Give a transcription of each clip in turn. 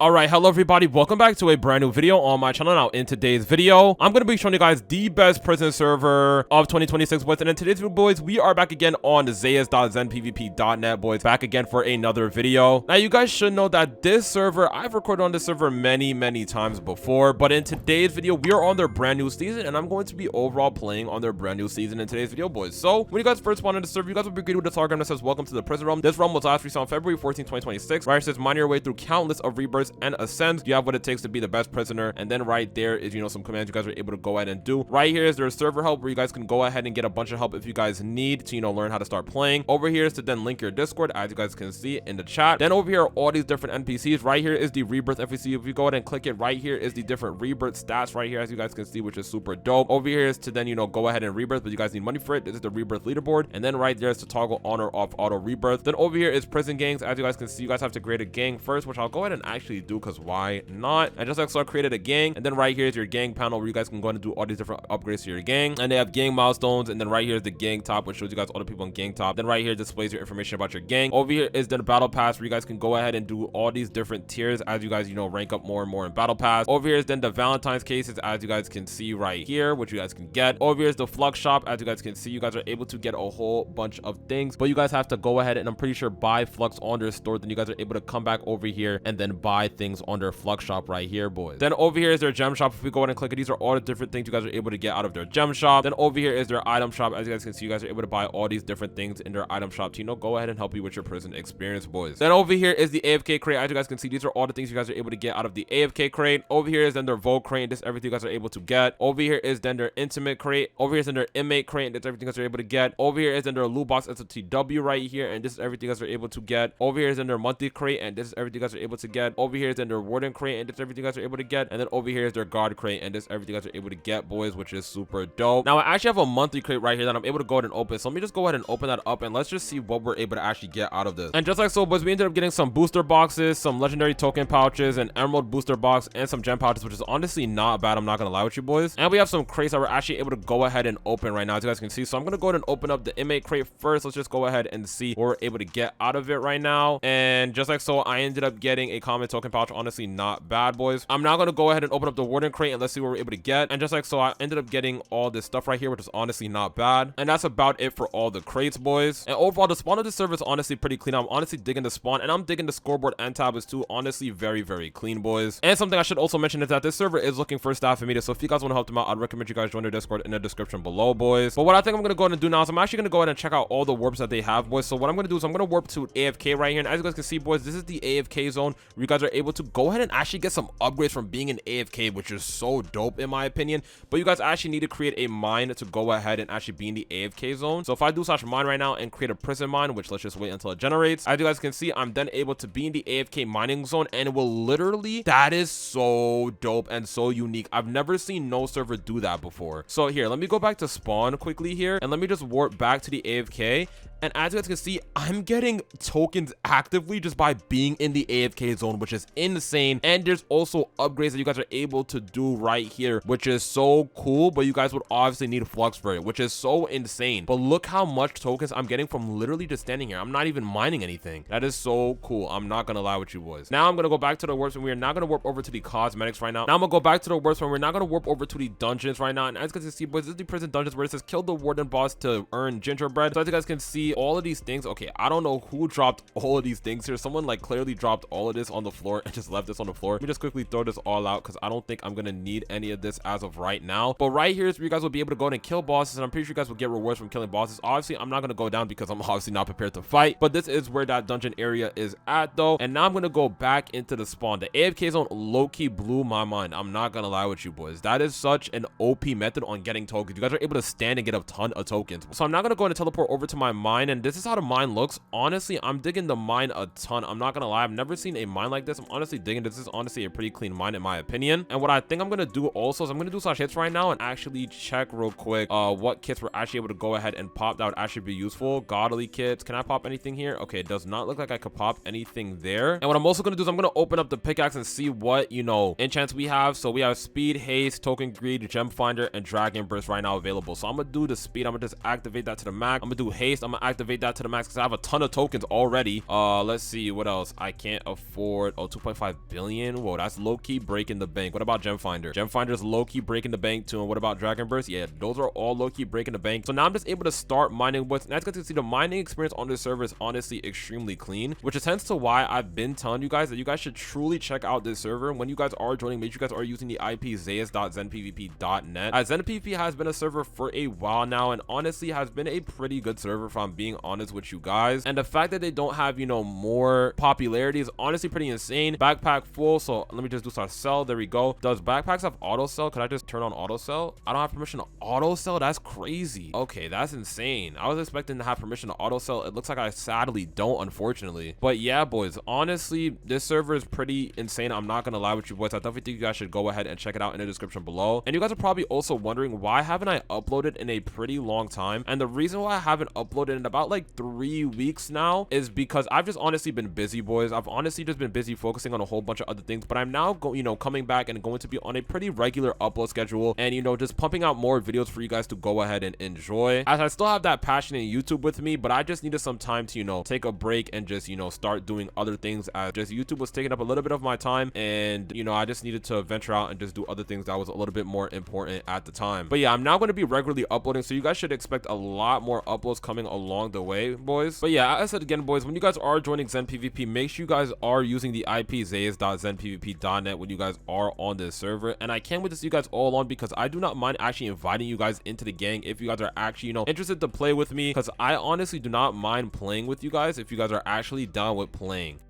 Alright, hello everybody, welcome back to a brand new video on my channel. Now in today's video, I'm going to be showing you guys the best prison server of 2026 boys, and in today's video boys, we are back again on Zaues.zenpvp.net boys, back again for another video. Now you guys should know that this server, I've recorded on this server many times before, but in today's video, we are on their brand new season, and I'm going to be overall playing on their brand new season in today's video boys. So when you guys first wanted to serve, you guys will be greeted with a telegram that says welcome to the prison realm. This realm was last released on February 14, 2026, where it says mine your way through countless of rebirths and ascends. You have what it takes to be the best prisoner, and then right there is, you know, some commands you guys are able to go ahead and do. Right here is their server help, where you guys can go ahead and get a bunch of help if you guys need to, you know, learn how to start playing. Over here is to then link your Discord, as you guys can see in the chat. Then over here are all these different NPCs. Right here is the rebirth NPC. If you go ahead and click it, right here is the different rebirth stats right here, as you guys can see, which is super dope. Over here is to then, you know, go ahead and rebirth, but you guys need money for it. This is the rebirth leaderboard, and then right there is to toggle on or off auto rebirth. Then over here is prison gangs. As you guys can see, you guys have to create a gang first, which I'll go ahead and actually do because why not? And just like so, I created a gang, and then right here is your gang panel, where you guys can go and do all these different upgrades to your gang. And they have gang milestones, and then right here is the gang top, which shows you guys all the people in gang top. Then right here displays your information about your gang. Over here is the battle pass, where you guys can go ahead and do all these different tiers as you guys, you know, rank up more and more in battle pass. Over here is then the Valentine's cases, as you guys can see right here, which you guys can get. Over here is the flux shop. As you guys can see, you guys are able to get a whole bunch of things, but you guys have to go ahead and I'm pretty sure buy flux on their store. Then you guys are able to come back over here and then buy things on their flux shop right here boys. Then over here is their gem shop. If we go ahead and click it, these are all the different things you guys are able to get out of their gem shop. Then over here is their item shop. As you guys can see, you guys are able to buy all these different things in their item shop to, you know, go ahead and help you with your prison experience boys. Then over here is the AFK crate. As you guys can see, these are all the things you guys are able to get out of the AFK crate. Over here is then their Vogue crate, and this is everything you guys are able to get. Over here is then their intimate crate. Over here is then their inmate crate, and this is everything you guys are able to get. Over here is then their loot box sotw right here, and this is everything you guys are able to get. Over here is then their monthly crate, and this is everything you guys are able to get. Over here is then their warden crate, and this is everything you guys are able to get. And then over here is their guard crate, and this is everything you guys are able to get boys, which is super dope. Now I actually have a monthly crate right here that I'm able to go ahead and open, so let me just go ahead and open that up, and let's just see what we're able to actually get out of this. And just like so boys, we ended up getting some booster boxes, some legendary token pouches, an emerald booster box, and some gem pouches, which is honestly not bad, I'm not gonna lie with you boys. And we have some crates that we're actually able to go ahead and open right now, as you guys can see. So I'm gonna go ahead and open up the inmate crate first. Let's just go ahead and see what we're able to get out of it right now. And just like so, I ended up getting a common token pouch, honestly not bad boys. I'm now gonna go ahead and open up the warden crate, and let's see what we're able to get. And just like so, I ended up getting all this stuff right here, which is honestly not bad. And that's about it for all the crates boys. And overall, the spawn of the server is honestly pretty clean. I'm honestly digging the spawn, and I'm digging the scoreboard and tablets too. Honestly very clean boys. And something I should also mention is that this server is looking for staff and media, so if you guys want to help them out, I'd recommend you guys join their Discord in the description below boys. But what I think I'm gonna go ahead and do now is I'm actually gonna go ahead and check out all the warps that they have boys. So what I'm gonna do is I'm gonna warp to AFK right here, and as you guys can see boys, this is the AFK zone, where you guys are able to go ahead and actually get some upgrades from being in AFK, which is so dope in my opinion. But you guys actually need to create a mine to go ahead and actually be in the AFK zone. So if I do /mine right now and create a prison mine, which let's just wait until it generates, as you guys can see, I'm then able to be in the AFK mining zone, and it will literally, that is so dope and so unique. I've never seen no server do that before. So here, let me go back to spawn quickly here, and let me just warp back to the AFK. And as you guys can see, I'm getting tokens actively just by being in the AFK zone, which is insane. And there's also upgrades that you guys are able to do right here, which is so cool. But you guys would obviously need flux for it, which is so insane. But look how much tokens I'm getting from literally just standing here. I'm not even mining anything. That is so cool. I'm not gonna lie with you boys. Now I'm gonna go back to the warps, and we are not gonna warp over to the cosmetics right now. Now I'm gonna go back to the warps, and we're not gonna warp over to the dungeons right now. And as you guys can see boys, this is the prison dungeons, where it says kill the warden boss to earn gingerbread. So as you guys can see, all of these things, okay, I don't know who dropped all of these things here. Someone like clearly dropped all of this on the floor and just left this on the floor. Let me just quickly throw this all out, because I don't think I'm gonna need any of this as of right now. But right here is where you guys will be able to go and kill bosses, and I'm pretty sure you guys will get rewards from killing bosses. Obviously I'm not gonna go down because I'm obviously not prepared to fight, but this is where that dungeon area is at though. And now I'm gonna go back into the spawn. The AFK zone low-key blew my mind, I'm not gonna lie with you boys. That is such an OP method on getting tokens. You guys are able to stand and get a ton of tokens. So I'm not gonna go and teleport over to my mine, and this is how the mine looks. Honestly, I'm digging the mine a ton. I'm not gonna lie, I've never seen a mine like this. I'm honestly digging this. Is honestly a pretty clean mine in my opinion. And what I think I'm gonna do also is I'm gonna do /hits right now and actually check real quick what kits we're actually able to go ahead and pop that would actually be useful. Godly kits, can I pop anything here? Okay, it does not look like I could pop anything there. And what I'm also gonna do is I'm gonna open up the pickaxe and see what, you know, enchants we have. So we have speed, haste, token greed, gem finder, and dragon burst right now available. So I'm gonna do the speed. I'm gonna just activate that to the max. I'm gonna do haste. I'm gonna activate that to the max because I have a ton of tokens already. Let's see what else. I can't afford. Oh, 2.5 billion. Whoa, that's low-key breaking the bank. What about Gem Finder? Gem Finder's low-key breaking the bank too. And what about Dragon Burst? Yeah, those are all low-key breaking the bank. So now I'm just able to start mining. What's nice to see, the mining experience on this server is honestly extremely clean, which is hence to why I've been telling you guys that you guys should truly check out this server. When you guys are joining, make sure you guys are using the IP zaues.zenpvp.net, as ZenPvP has been a server for a while now and honestly has been a pretty good server if I'm being honest with you guys. And the fact that they don't have, you know, more popularity is honestly pretty insane. Backpack full, so let me just do start sell. There we go. Does backpacks have auto sell? Could I just turn on auto sell? I don't have permission to auto sell. That's crazy. Okay, that's insane. I was expecting to have permission to auto sell. It looks like I sadly don't, unfortunately. But yeah, boys, honestly, this server is pretty insane. I'm not gonna lie with you boys. I definitely think you guys should go ahead and check it out in the description below. And you guys are probably also wondering, why haven't I uploaded in a pretty long time? And the reason why I haven't uploaded in about like 3 weeks now is because I've just honestly been busy, boys. I've honestly just been busy focusing on a whole bunch of other things, but I'm now coming back and going to be on a pretty regular upload schedule and, you know, just pumping out more videos for you guys to go ahead and enjoy, as I still have that passion in YouTube with me, but I just needed some time to, you know, take a break and just, you know, start doing other things, as just YouTube was taking up a little bit of my time, and, you know, I just needed to venture out and just do other things that was a little bit more important at the time. But yeah, I'm now going to be regularly uploading, so you guys should expect a lot more uploads coming along the way, boys. But yeah, as I said again, boys, when you guys are joining ZenPvP, make sure you guys are using the IP zaues.zenpvp.net when you guys are on this server. And I can't wait to see you guys all on, because I do not mind actually inviting you guys into the gang if you guys are actually, you know, interested to play with me, because I honestly do not mind playing with you guys if you guys are actually down with playing.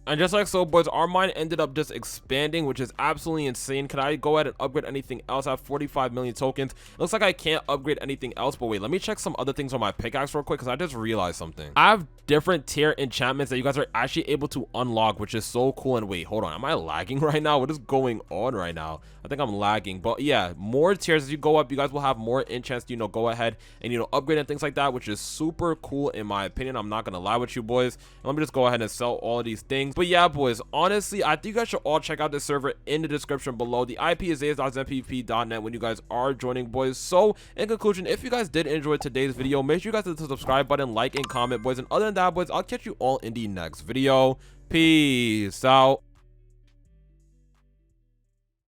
And just like so, boys, our mine ended up just expanding, which is absolutely insane. Can I go ahead and upgrade anything else? I have 45 million tokens. It looks like I can't upgrade anything else, but wait, let me check some other things on my pickaxe real quick, because I just realized something. I have different tier enchantments that you guys are actually able to unlock, which is so cool. And wait, hold on, am I lagging right now? What is going on right now? I think I'm lagging. But yeah, more tiers as you go up, you guys will have more enchants to, you know, go ahead and, you know, upgrade and things like that, which is super cool in my opinion. I'm not gonna lie with you boys. And let me just go ahead and sell all of these things. But yeah, boys, honestly, I think you guys should all check out this server in the description below. The IP is zaues.zenpvp.net when you guys are joining, boys. So in conclusion, if you guys did enjoy today's video, make sure you guys hit the subscribe button, like and comment, boys. And other than that, boys, I'll catch you all in the next video. Peace out.